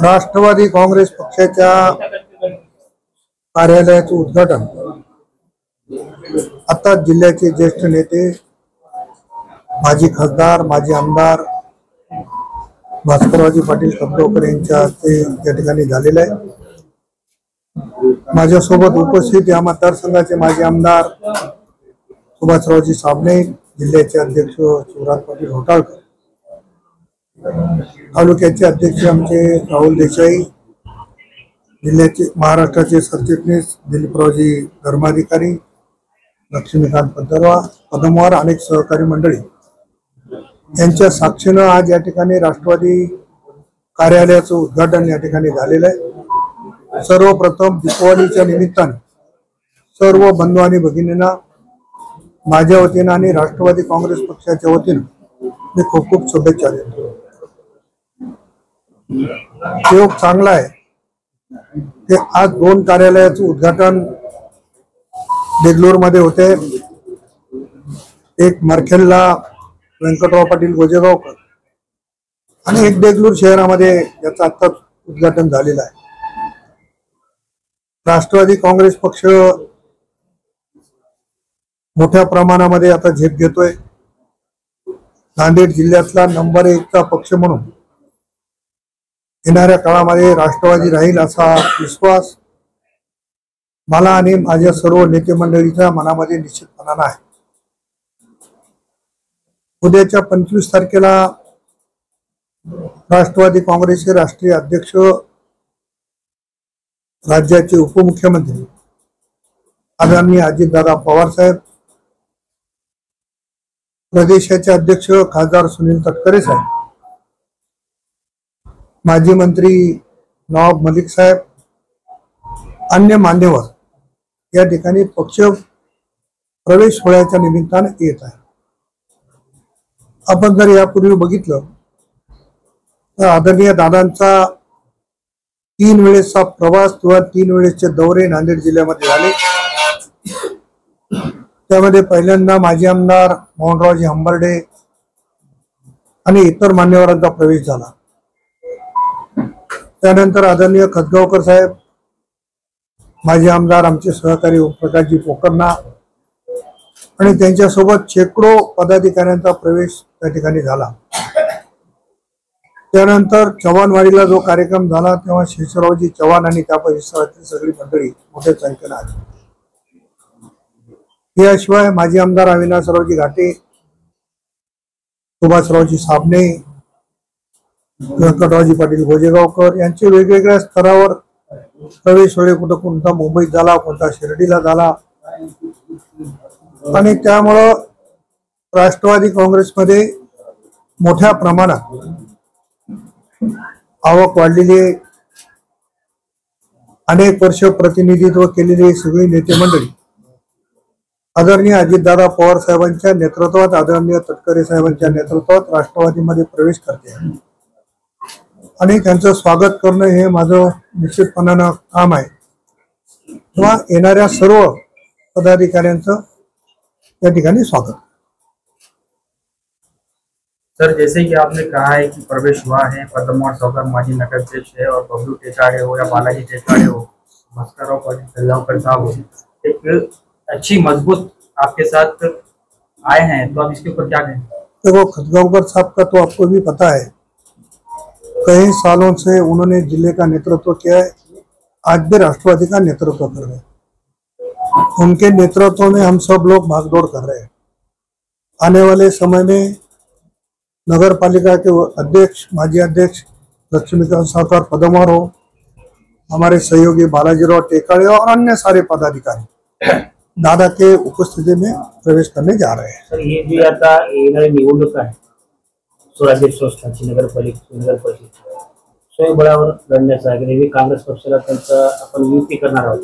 राष्ट्रवादी काँग्रेस पक्षाच्या कार्यालयाचे उद्घाटन आता जिल्ह्याचे ज्येष्ठ नेते, माजी खासदार, माजी आमदार भास्कररावजी पाटील खतगावकर यांच्या हस्ते या ठिकाणी झालेले आहे। माझ्यासोबत उपस्थित या मतदारसंघाचे माजी आमदार सुभाषरावजी साबणे, जिल्ह्याचे अध्यक्ष शिवराज पाटील होटाळकर, तालुक्याचे अध्यक्ष आमचे राहुल देसाई, जिल्ह्याचे महाराष्ट्राचे सरचिटणीस दिलीपरावजी धर्माधिकारी, लक्ष्मीकांत पदमवार, अनेक सहकारी मंडळी यांच्या साक्षीनं आज या ठिकाणी राष्ट्रवादी कार्यालयाचं उद्घाटन या ठिकाणी झालेलं आहे। सर्वप्रथम दीपावलीच्या निमित्ताने सर्व बंधू आणि भगिनींना माझ्या वतीनं आणि राष्ट्रवादी काँग्रेस पक्षाच्या वतीनं मी खूप खूप शुभेच्छा देतो। योग चांगला आहे ते आज दोन कार्यालयाचं उद्घाटन देगलूर मध्ये होते। एक मरखेलला व्यंकटराव पाटील गोजेगावकर आणि एक देगलूर शहरामध्ये याचं आता उद्घाटन झालेलं आहे। राष्ट्रवादी काँग्रेस पक्ष मोठ्या प्रमाणामध्ये आता झेप घेतोय। नांदेड जिल्ह्यातला नंबर 1 चा पक्ष म्हणून येणाऱ्या काळामध्ये राष्ट्रवादी राहील असा विश्वास मला आणि माझ्या सर्व नेते मंडळीच्या मनामध्ये निश्चितपणाने आहे। उद्याच्या 25 तारखेला राष्ट्रवादी काँग्रेसचे राष्ट्रीय अध्यक्ष, राज्याचे उपमुख्यमंत्री आदरणीय अजितदादा पवार साहेब, प्रदेशाचे अध्यक्ष खासदार सुनील तटकरे साहेब, माजी मंत्री नवाब मलिक साहेब, अन्य मान्यवर या ठिकाणी पक्ष प्रवेश सोहळ्याच्या निमित्ताने येत आहे। आपण जर यापूर्वी बघितलं तर आदरणीय दादांचा 3 वेळेसचा प्रवास किंवा 3 वेळेसचे दौरे नांदेड जिल्ह्यामध्ये झाले। त्यामध्ये पहिल्यांदा माजी आमदार मोहनरावजी हंबर्डे आणि इतर मान्यवरांचा प्रवेश झाला। त्यानंतर आदरणीय खतगावकर साहेब, माजी आमदार आमचे सहकारी ओमप्रकाशजी पोकरना आणि त्यांच्यासोबत शेकडो पदाधिकाऱ्यांचा प्रवेश त्या ठिकाणी झाला। त्यानंतर चव्हाणवाडीला जो कार्यक्रम झाला तेव्हा शेषरावजी चव्हाण आणि त्या परिसरातील सगळी मंडळी मोठ्या संख्येने आली। याशिवाय माजी आमदार अविनाशरावजी घाटे, सुभाषरावजी साबणे, व्यंकटरावजी पाटील गोजेगावकर यांचे वेगवेगळ्या स्तरावर प्रवेश सोहळे कुठं कोणता मुंबईत झाला, कोणता शिर्डीला झाला आणि त्यामुळं राष्ट्रवादी काँग्रेसमध्ये मोठ्या प्रमाणात आवक वाढलेली आहे। अनेक वर्ष प्रतिनिधित्व केलेली सगळी नेते मंडळी आदरणीय अजितदादा पवार साहेबांच्या नेतृत्वात, आदरणीय तटकरे साहेबांच्या नेतृत्वात राष्ट्रवादीमध्ये प्रवेश करते आणि त्यांचं स्वागत करणं हे माझं निश्चितपणानं काम आहे। किंवा येणाऱ्या सर्व पदाधिकाऱ्यांचं या ठिकाणी स्वागत। सर, जैसे कि आपने कहा है कि प्रवेश हुआ है, पद्मवार सौकर माजी नगराध्यक्ष है और बबलू टेकाड़े हो या बालाजी टेकाड़े हो, भास्करराव पाटील खतगावकर साहब हो, एक अच्छी मजबूत आपके साथ आए हैं, तो आप इसके ऊपर क्या कहें? देखो, खतगावकर साहब का तो आपको भी पता है, कई सालों से उन्होंने जिले का नेतृत्व किया है, आज भी राष्ट्रवादी का नेतृत्व कर रहे हैं। उनके नेतृत्व में हम सब लोग भागदौड़ कर रहे हैं। आने वाले समय में नगर पालिका के अध्यक्ष, माजी अध्यक्ष लक्ष्मीकांत सावकार पदमवार हो, हमारे सहयोगी बालाजीराव टेकाड़े और अन्य सारे पदाधिकारी दादा के उपस्थिति में प्रवेश करने जा रहे हैं। सर, ये जी आता येणारी निवडणूक आहे स्वराज्याध्यक्ष संस्थांची नगर परिषद स्वयंबळावर लढण्याचा आहे, काँग्रेस पक्षाला त्यांचा आपण युती करणार आहोत।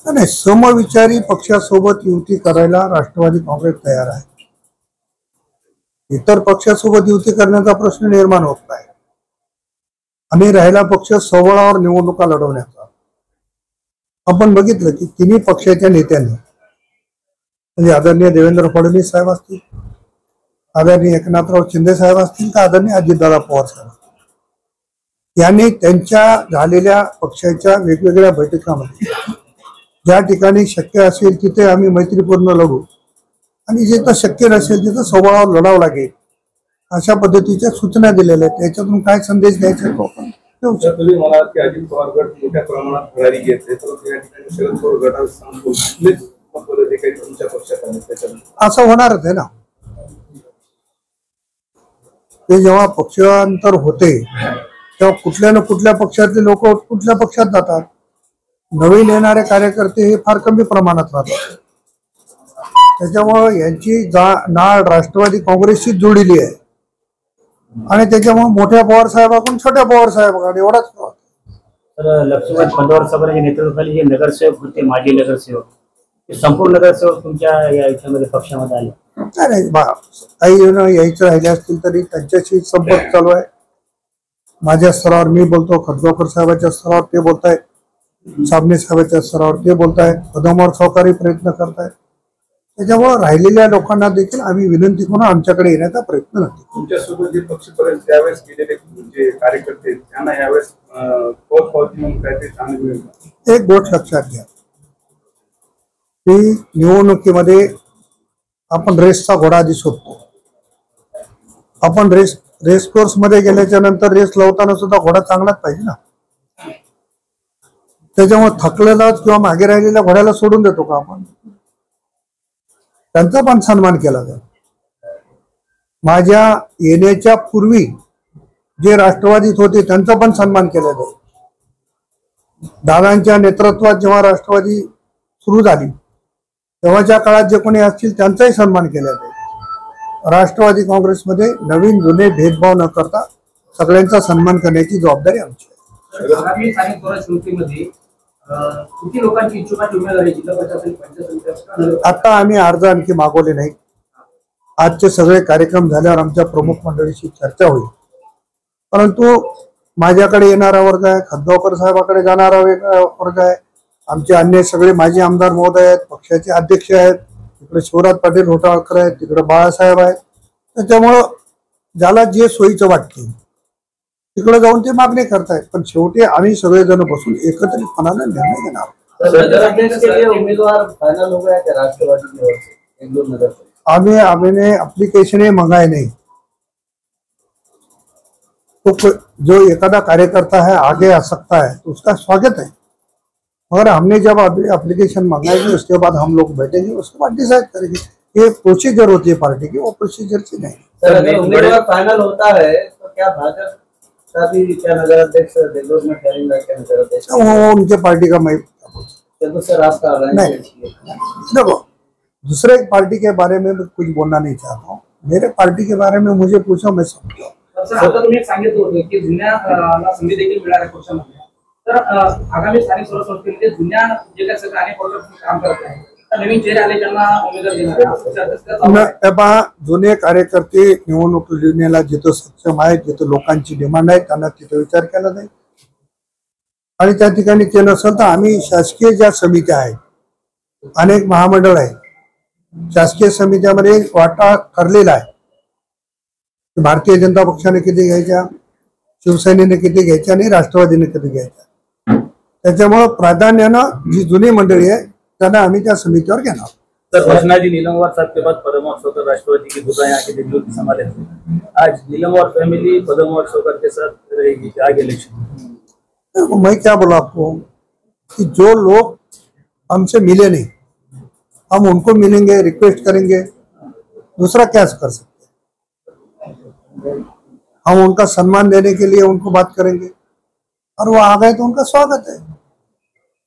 नाही, समविचारी पक्षासोबत युती करायला राष्ट्रवादी काँग्रेस तयार आहे। इतर पक्षासोबत युती करण्याचा प्रश्न निर्माण होत नाही आणि राहिला पक्ष स्वबळावर निवडणुका लढवण्याचा। आपण बघितलं की तिन्ही पक्षाच्या नेत्यांनी म्हणजे आदरणीय देवेंद्र फडणवीस साहेब असतील, आदरणीय एकनाथराव शिंदे साहेब असतील, का आदरणीय अजितदादा पवार साहेब, यांनी त्यांच्या झालेल्या पक्षाच्या वेगवेगळ्या बैठकांमध्ये ज्या ठिकाणी शक्य असेल तिथे आम्ही मैत्रीपूर्ण लढू आणि जिथं शक्य नसेल तिथं स्वभावावर लढावं लागेल अशा पद्धतीच्या सूचना दिलेल्या आहेत. त्याच्यातून काय संदेश द्यायचा तो आपण देऊ शकतो. तुम्ही मला की अजित पवार गट मोठ्या प्रमाणात भरारी घेतले तर या ठिकाणी शरद पवार गटाला सांगून काही तुमच्या पक्षात आले त्याच्यात असं होणारच आहे ना. ते जेव्हा पक्षांतर होते तेव्हा कुठल्या ना कुठल्या पक्षातले लोक कुठल्या पक्षात जातात. नवीन येणारे कार्यकर्ते हे फार कमी प्रमाणात राहतात. त्याच्यामुळे यांची नाळ राष्ट्रवादी काँग्रेसशी जोडलेली आहे आणि त्याच्यामुळे मोठ्या पवार साहेबाकडून छोट्या पवार साहेबाकडे एवढाच तर लक्ष्मण पंतप्रधान साहेबांच्या नेतृत्वाखाली जे नगरसेवक होते माजी नगरसेवक ते संपूर्ण नगरसेवक तुमच्या या याच्यामध्ये पक्षामध्ये आले नाही. काही यायचं राहिले असतील तरी त्यांच्याशी संपर्क चालू आहे. माझ्या स्तरावर मी बोलतो, खडगावकर साहेबांच्या स्तरावर ते बोलतायत, साबणे साहेबांच्या स्तरावर ते बोलतायत, पदमवार सहकारी प्रयत्न करतायत. त्याच्यामुळे राहिलेल्या लोकांना देखील आम्ही विनंती करून आमच्याकडे येण्याचा प्रयत्न नक्की. तुमच्यासोबत जे पक्षपर्यंत त्यावेळेस गेलेले जे कार्यकर्ते त्यांना यावेळेस पोचपावती म्हणून काहीतरी चांगली मिळेल. एक गोष्ट लक्षात घ्या की निवडणुकीमध्ये आपण रेसचा घोडा आधी शोधतो. आपण रेस कोर्स मध्ये गेल्याच्या नंतर रेस लावताना सुद्धा घोडा चांगलाच पाहिजे ना. त्याच्यामुळे थकलेला किंवा मागे राहिलेल्या घोड्याला सोडून देतो का आपण. त्यांचा पण सन्मान केला जाईल. माझ्या येण्याच्या पूर्वी जे राष्ट्रवादीत होते त्यांचा पण सन्मान केला जाईल. दादांच्या नेतृत्वात जेव्हा राष्ट्रवादी सुरू झाली तेव्हाच्या काळात जे कोणी असतील त्यांचाही सन्मान केला जाईल. राष्ट्रवादी काँग्रेसमध्ये नवीन जुने भेदभाव न करता सगळ्यांचा सन्मान करण्याची जबाबदारी आमची आहे. आगामी स्थानिक निवडणुकीमध्ये किती लोकांची इच्छुकाची उमेदवारी जिल्हा प्रशासन पंचायत आता आम्ही अर्ज आणखी मागवले नाही. आजचे सगळे कार्यक्रम झाल्यावर आमच्या प्रमुख मंडळीशी चर्चा होईल. परंतु माझ्याकडे येणारा वर्ग आहे, खडगावकर साहेबाकडे जाणारा वेगळा वर्ग आहे, आमचे अन्य सगळे माजी आमदार महोदय आहेत, पक्षाचे अध्यक्ष आहेत, तिकडे शिवराज पाटील होटाळकर आहेत, तिकडे बाळासाहेब आहेत. त्याच्यामुळं ज्याला जे सोयीचं वाटते तिकडे जाऊन ते मागणी करतायत. पण शेवटी आम्ही सगळेजण बसून एकत्रितपणाने निर्णय घेणार. उमेदवार फायनल हो गया क्या राष्ट्रवादी की ओर से एक दो नगर आम्ही एप्लीकेशन मंगाए नहीं. तो जो एखादा कार्यकर्ता है आगे आ सकता है तो उसका स्वागत है. मगर हमने जब एप्लीकेशन मंगाएंगे उसके बाद हम लोग बैठेंगे, उसके बाद डिसाइड करेंगे. ये प्रोसीजर होती है पार्टी की, वो प्रोसीजर की नहीं. सर अगर उम्मीदवार फाइनल होता है तो क्या भाजपा का भी क्या नगर अध्यक्ष देगलूर में ठहरेगा क्या नगर अध्यक्ष वो उनके पार्टी का मैं दूसरा रास्ता नहीं. देखो दूसरे पार्टी के बारे में मैं कुछ बोलना नहीं चाहता हूँ. मेरे पार्टी के बारे में मुझे पूछो, मैं समझाऊँ. सर आता तुम्ही एक सांगितलं होतं की जुन्या संधी देखील मिळाल्या पक्षामध्ये. तर आगामी स्थानिक स्वराज्य संस्थेमध्ये जुन्या जे काही सगळे अनेक पक्ष काम करत आहेत तर नवीन चेहरे आले त्यांना उमेदवार देणार. जुने कार्यकर्ते निवडणूक लढण्याला जिथं सक्षम आहेत, जिथं लोकांची डिमांड आहे त्यांना तिथे विचार केला जाईल. आणि त्या ठिकाणी ते नसेल तर आम्ही शासकीय ज्या समित्या आहेत, अनेक महामंडळ आहेत, शासकीय समित्यामध्ये वाटा ठरलेला आहे. भारतीय जनता पक्षाने किती घ्यायच्या, शिवसेनेने किती घ्यायच्या आणि राष्ट्रवादीने किती घ्यायच्या. त्याच्यामुळे प्राधान्यानं जी जुनी मंडळी आहे त्यांना आम्ही त्या समितीवर घेणार. सर भजनाजी नीलमवार साहब के बाद पदमवार शौकर राष्ट्रवादी की दुकान यहाँ के दिल्ली की संभाले थे. आज नीलमवार फैमिली पदमवार शौकर के साथ रहेगी आगे इलेक्शन. मैं क्या बोला आपको कि जो लोग हमसे मिले नहीं हम उनको मिलेंगे, रिक्वेस्ट करेंगे, दूसरा क्या कर सकते हैं. हम उनका सम्मान देने के लिए उनको बात करेंगे और वो आ गए तो उनका स्वागत है.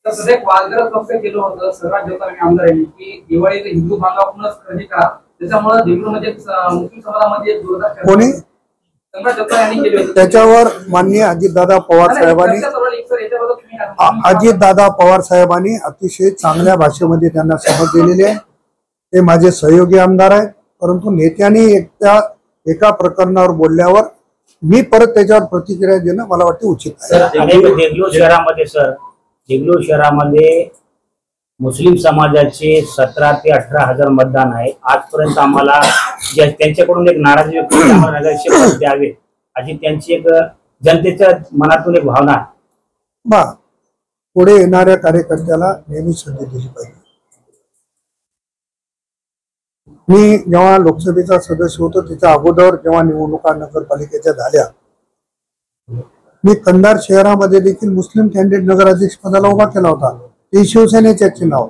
तर सध्या वादग्रस्त पक्ष केलं होतं सर्वात जास्त आमदार यांनी की दिवाळी हिंदू भागातूनच खरेदी करा, त्याच्यामुळे देगलूरमध्ये मुस्लिम समाजामध्ये जोरदार कोणी सम्राट जगताप यांनी केली होती. त्याच्यावर माननीय अजितदादा पवार साहेबांनी अतिशय चांगल्या भाषेमध्ये त्यांना समज दिलेली आहे. ते माझे सहयोगी आमदार आहेत. परंतु नेत्यांनी एका प्रकरणावर बोलल्यावर मी परत त्याच्यावर प्रतिक्रिया देणं मला वाटते उचित आहे. देगलूर शहरामध्ये मुस्लिम समाजाचे 17 ते 18 हजार मतदान आहे. आजपर्यंत आम्हाला त्यांच्याकडून एक नाराजी व्यक्त नगरसेवक द्यावे अशी त्यांची एक जनतेच्या मनातून एक भावना आहे. बा पुढे येणाऱ्या कार्यकर्त्याला नेहमी संधी दिली पाहिजे. मी जेव्हा लोकसभेचा सदस्य होतो त्याच्या अगोदर जेव्हा निवडणुका नगरपालिकेच्या झाल्या, मी कंधार शहरामध्ये देखील मुस्लिम कॅन्डिडेट नगराध्यक्ष पदाला उभा केला होता. ते शिवसेनेच्या चिन्हावर.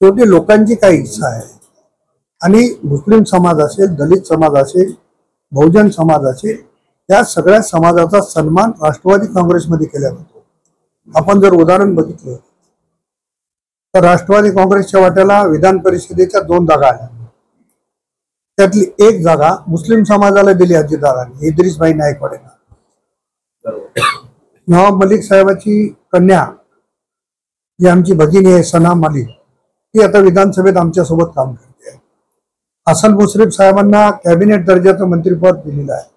शेवटी लोकांची काय इच्छा आहे आणि मुस्लिम समाज असेल, दलित समाज असेल, बहुजन समाज असेल, या सगळ्या समाजाचा सन्मान राष्ट्रवादी काँग्रेसमध्ये केला जातो. आपण जर उदाहरण बघितलं तर राष्ट्रवादी काँग्रेसच्या वाट्याला विधान परिषदेच्या 2 जागा आल्या. त्यातली 1 जागा मुस्लिम समाजाला दिली अजितदादांनी, इद्रिसभाई नायकवाडेंना. नवाब मलिक साहेबाची कन्या जी आमची भगिनी आहे सना मलिक, ती आता विधानसभेत आमच्यासोबत काम करते. हसन मुश्रीफ साहेबांना कॅबिनेट दर्जाचं मंत्रिपद दिलेलं आहे.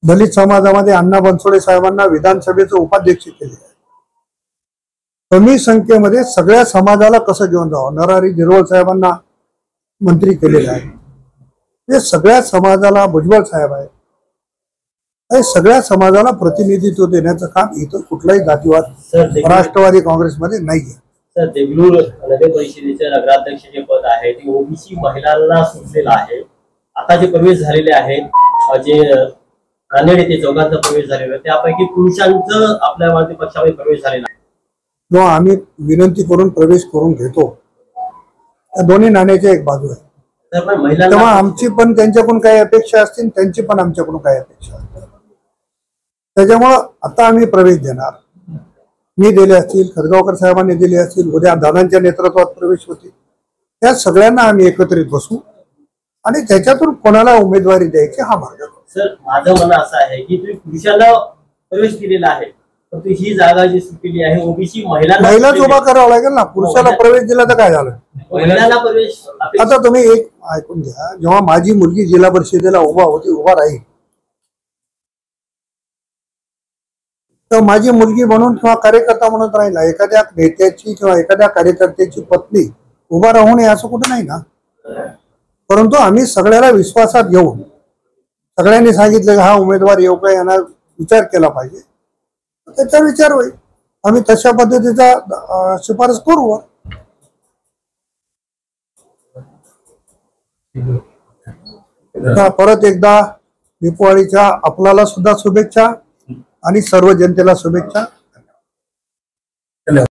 दलित समाजामध्ये अण्णा बनसोडे साहेबांना विधानसभेचं उपाध्यक्ष केलेलं आहे. कमी संख्येमध्ये सगळ्या समाजाला कसं घेऊन जावं, नरहरी झिरवळ साहेबांना मंत्री केलेलं आहे. हे सगळ्या समाजाला, भुजबळ साहेब आहे, हे सगळ्या समाजाला प्रतिनिधित्व देण्याचं काम इथं कुठलाही जातीवाद राष्ट्रवादी काँग्रेसमध्ये नाहीये. सर, देगलूर नगर परिषदेचे नगराध्यक्ष जे पद आहे ते ओबीसी महिलांना सुटलेलं आहे. आता जे प्रवेश झालेले आहेत, जे नांदेड येथे चौघांचा प्रवेश झालेला आहे, त्यापैकी पुरुषांचं आपल्या भारतीय पक्षामध्ये प्रवेश झालेला आहे. जेव्हा आम्ही विनंती करून प्रवेश करून घेतो, त्या दोन्ही नाण्याच्या एक बाजू आहे. तर पण महिलांना तेव्हा आमची पण त्यांच्याकडून काही अपेक्षा असतील, त्यांची पण आमच्याकडून काही अपेक्षा असतील. त्याच्यामुळं आता आम्ही प्रवेश देणार. मी दिले असतील, खडगावकर साहेबांनी दिले असतील, उद्या दादांच्या नेतृत्वात प्रवेश होतील. त्या सगळ्यांना आम्ही एकत्रित बसू आणि त्याच्यातून कोणाला उमेदवारी द्यायची हा मार्ग. सर, माझं म्हणणं असं आहे की तुम्ही पुरुषांना प्रवेश दिलेला आहे, परंतु ही जागा जी सुटलेली आहे ओबीसी महिलाच उभा करावा लागेल ना. पुरुषाला प्रवेश दिला तर काय झालं? महिलांना प्रवेश आता तुम्ही एक ऐकून घ्या, जेव्हा माझी मुलगी जिल्हा परिषदेला उभा राहील, तर माझी मुलगी म्हणून किंवा कार्यकर्ता म्हणून राहिला, एखाद्या नेत्याची किंवा एखाद्या कार्यकर्त्याची पत्नी उभा राहू नये असं कुठं नाही ना. परंतु आम्ही सगळ्याला विश्वासात घेऊन, सगळ्यांनी सांगितलं की हा उमेदवार येऊ का, यांना विचार केला पाहिजे, त्याचा विचार होईल. आम्ही तशा पद्धतीचा शिफारस करू. परत एकदा दीपावलीच्या आपल्याला सुद्धा शुभेच्छा आणि सर्व जनतेला शुभेच्छा.